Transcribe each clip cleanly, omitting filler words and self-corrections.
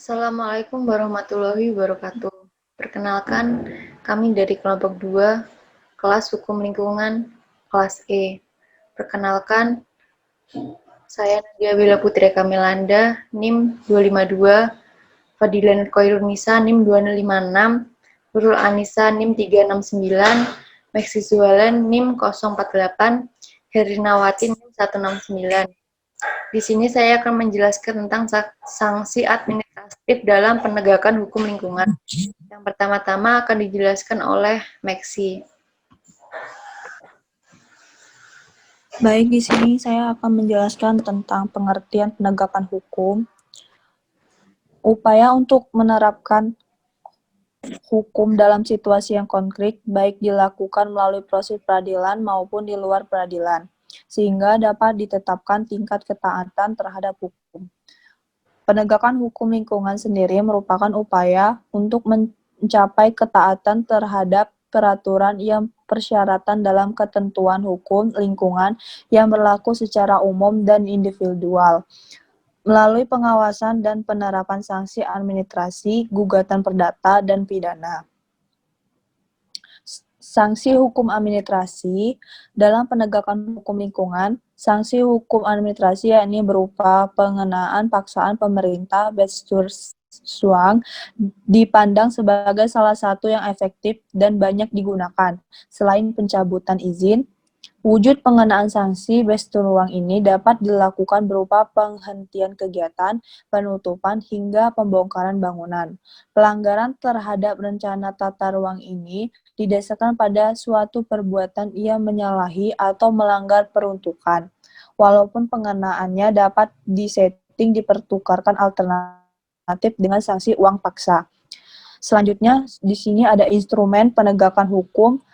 Assalamualaikum warahmatullahi wabarakatuh. Perkenalkan, kami dari kelompok 2, kelas Hukum Lingkungan, kelas E. Perkenalkan, saya Nadia Bella Putri Kamilanda, NIM 252, Fadilan Koirunisa, NIM 256, Nurul Anissa, NIM 369, Maxi Zualan, NIM 048, Herinawati, NIM 169. Di sini saya akan menjelaskan tentang sanksi administratif dalam penegakan hukum lingkungan. Yang pertama-tama akan dijelaskan oleh Maxi. Baik, di sini saya akan menjelaskan tentang pengertian penegakan hukum. Upaya untuk menerapkan hukum dalam situasi yang konkret, baik dilakukan melalui proses peradilan maupun di luar peradilan, sehingga dapat ditetapkan tingkat ketaatan terhadap hukum. Penegakan hukum lingkungan sendiri merupakan upaya untuk mencapai ketaatan terhadap peraturan yang persyaratan dalam ketentuan hukum lingkungan yang berlaku secara umum dan individual, melalui pengawasan dan penerapan sanksi administrasi, gugatan perdata, dan pidana. Sanksi hukum administrasi dalam penegakan hukum lingkungan. Sanksi hukum administrasi yakni berupa pengenaan paksaan pemerintah Bestuursuang dipandang sebagai salah satu yang efektif dan banyak digunakan. Selain pencabutan izin, wujud pengenaan sanksi Bestuursuang ini dapat dilakukan berupa penghentian kegiatan, penutupan, hingga pembongkaran bangunan. Pelanggaran terhadap rencana tata ruang ini didasarkan pada suatu perbuatan yang menyalahi atau melanggar peruntukan, walaupun pengenaannya dapat disetting dipertukarkan alternatif dengan sanksi uang paksa. Selanjutnya, di sini ada instrumen penegakan hukum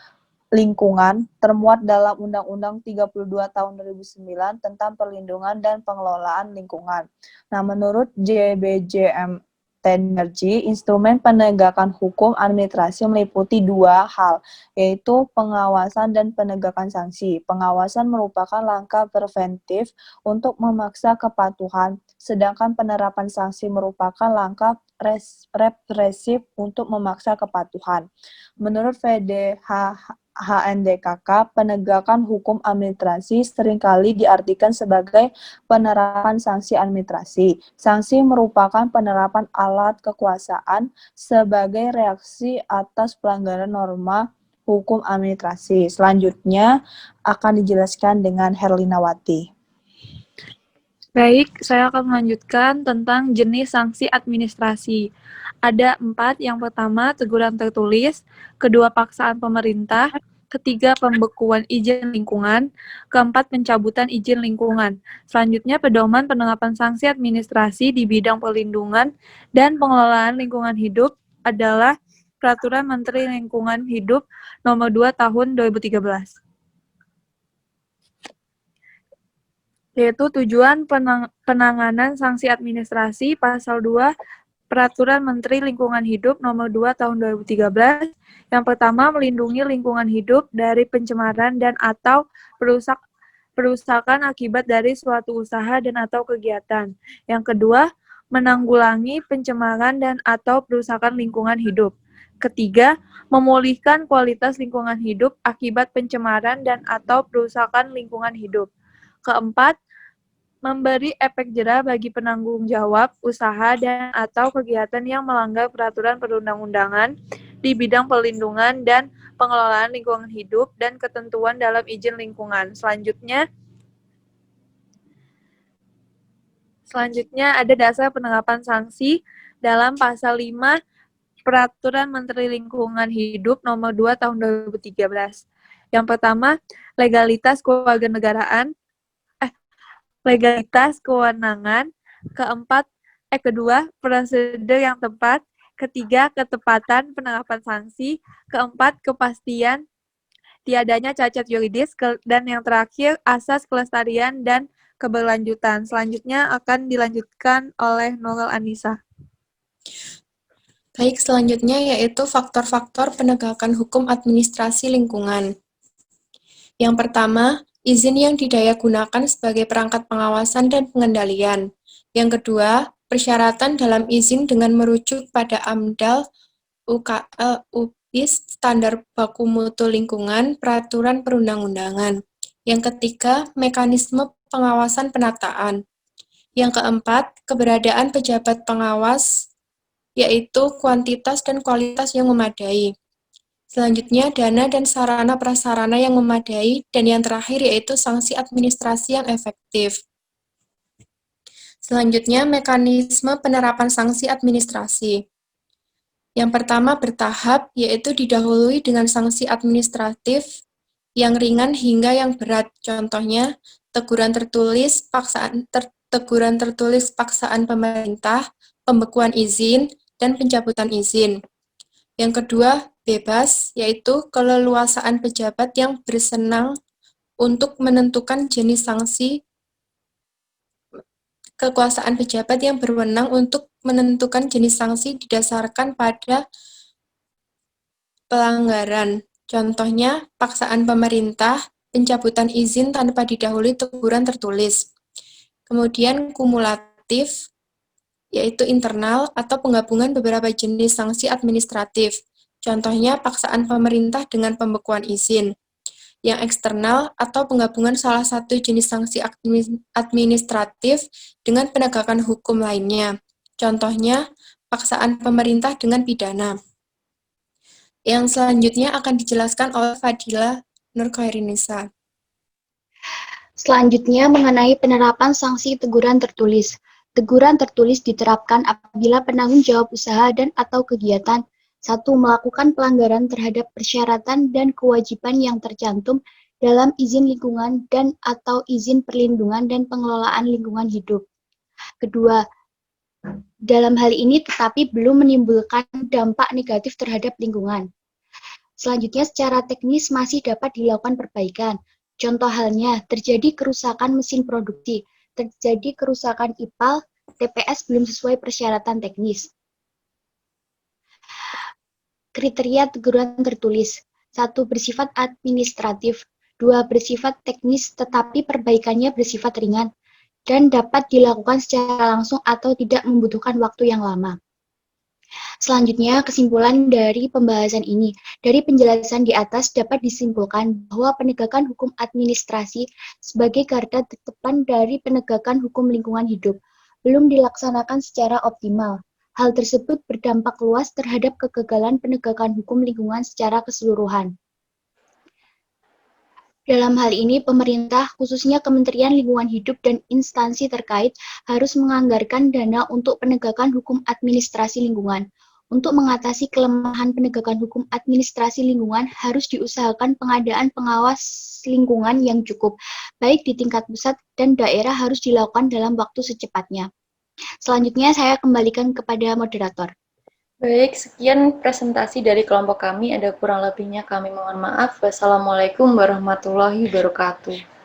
lingkungan termuat dalam Undang-Undang 32 tahun 2009 tentang perlindungan dan pengelolaan lingkungan. Nah, menurut JBJM Energi, instrumen penegakan hukum administrasi meliputi dua hal, yaitu pengawasan dan penegakan sanksi. Pengawasan merupakan langkah preventif untuk memaksa kepatuhan, sedangkan penerapan sanksi merupakan langkah represif untuk memaksa kepatuhan. Menurut VDH HNDKK, penegakan hukum administrasi seringkali diartikan sebagai penerapan sanksi administrasi. Sanksi merupakan penerapan alat kekuasaan sebagai reaksi atas pelanggaran norma hukum administrasi. Selanjutnya akan dijelaskan dengan Herlinawati. Baik, saya akan melanjutkan tentang jenis sanksi administrasi. Ada 4, yang pertama teguran tertulis, kedua paksaan pemerintah, ketiga pembekuan izin lingkungan, keempat pencabutan izin lingkungan. Selanjutnya pedoman penerapan sanksi administrasi di bidang perlindungan dan pengelolaan lingkungan hidup adalah Peraturan Menteri Lingkungan Hidup Nomor 2 Tahun 2013. Yaitu tujuan penanganan sanksi administrasi pasal 2 Peraturan Menteri Lingkungan Hidup Nomor 2 Tahun 2013. Yang pertama, melindungi lingkungan hidup dari pencemaran dan atau perusakan akibat dari suatu usaha dan atau kegiatan. Yang kedua, menanggulangi pencemaran dan atau perusakan lingkungan hidup. Ketiga, memulihkan kualitas lingkungan hidup akibat pencemaran dan atau perusakan lingkungan hidup. Keempat, memberi efek jera bagi penanggung jawab usaha dan atau kegiatan yang melanggar peraturan perundang-undangan di bidang perlindungan dan pengelolaan lingkungan hidup dan ketentuan dalam izin lingkungan. Selanjutnya ada dasar penerapan sanksi dalam pasal 5 Peraturan Menteri Lingkungan Hidup Nomor 2 Tahun 2013. Yang pertama, legalitas kewarganegaraan, legalitas kewenangan, kedua, prosedur yang tepat, ketiga, ketepatan penerapan sanksi, keempat, kepastian tiadanya cacat yuridis, dan yang terakhir, asas kelestarian dan keberlanjutan. Selanjutnya akan dilanjutkan oleh Nurul Anissa. Baik, selanjutnya yaitu faktor-faktor penegakan hukum administrasi lingkungan. Yang pertama, izin yang didayagunakan sebagai perangkat pengawasan dan pengendalian. Yang kedua, persyaratan dalam izin dengan merujuk pada AMDAL, UKL, UPIS, Standar Baku Mutu Lingkungan, Peraturan Perundang-undangan. Yang ketiga, mekanisme pengawasan penataan. Yang keempat, keberadaan pejabat pengawas, yaitu kuantitas dan kualitas yang memadai. Selanjutnya, dana dan sarana prasarana yang memadai, dan yang terakhir yaitu sanksi administrasi yang efektif. Selanjutnya, mekanisme penerapan sanksi administrasi. Yang pertama bertahap, yaitu didahului dengan sanksi administratif yang ringan hingga yang berat. Contohnya, teguran tertulis paksaan pemerintah, pembekuan izin, dan pencabutan izin. Yang kedua, bebas, yaitu keleluasaan pejabat yang bersenang untuk menentukan jenis sanksi, kekuasaan pejabat yang berwenang untuk menentukan jenis sanksi didasarkan pada pelanggaran. Contohnya, paksaan pemerintah, pencabutan izin tanpa didahului teguran tertulis. Kemudian kumulatif, yaitu internal atau penggabungan beberapa jenis sanksi administratif. Contohnya, paksaan pemerintah dengan pembekuan izin. Yang eksternal atau penggabungan salah satu jenis sanksi administratif dengan penegakan hukum lainnya. Contohnya, paksaan pemerintah dengan pidana. Yang selanjutnya akan dijelaskan oleh Fadila Nurkhairinisa. Selanjutnya mengenai penerapan sanksi teguran tertulis. Teguran tertulis diterapkan apabila penanggung jawab usaha dan atau kegiatan 1. Melakukan pelanggaran terhadap persyaratan dan kewajiban yang tercantum dalam izin lingkungan dan atau izin perlindungan dan pengelolaan lingkungan hidup. Kedua, dalam hal ini tetapi belum menimbulkan dampak negatif terhadap lingkungan. Selanjutnya, secara teknis masih dapat dilakukan perbaikan. Contoh halnya, terjadi kerusakan mesin produksi, terjadi kerusakan IPAL, TPS belum sesuai persyaratan teknis. Kriteria teguran tertulis. 1. Bersifat administratif. 2. Bersifat teknis tetapi perbaikannya bersifat ringan dan dapat dilakukan secara langsung atau tidak membutuhkan waktu yang lama. Selanjutnya, kesimpulan dari pembahasan ini. Dari penjelasan di atas dapat disimpulkan bahwa penegakan hukum administrasi sebagai garda terdepan dari penegakan hukum lingkungan hidup belum dilaksanakan secara optimal. Hal tersebut berdampak luas terhadap kegagalan penegakan hukum lingkungan secara keseluruhan. Dalam hal ini, pemerintah, khususnya Kementerian Lingkungan Hidup dan instansi terkait, harus menganggarkan dana untuk penegakan hukum administrasi lingkungan. Untuk mengatasi kelemahan penegakan hukum administrasi lingkungan, harus diusahakan pengadaan pengawas lingkungan yang cukup, baik di tingkat pusat dan daerah harus dilakukan dalam waktu secepatnya. Selanjutnya, saya kembalikan kepada moderator. Baik, sekian presentasi dari kelompok kami. Ada kurang lebihnya kami mohon maaf. Wassalamualaikum warahmatullahi wabarakatuh.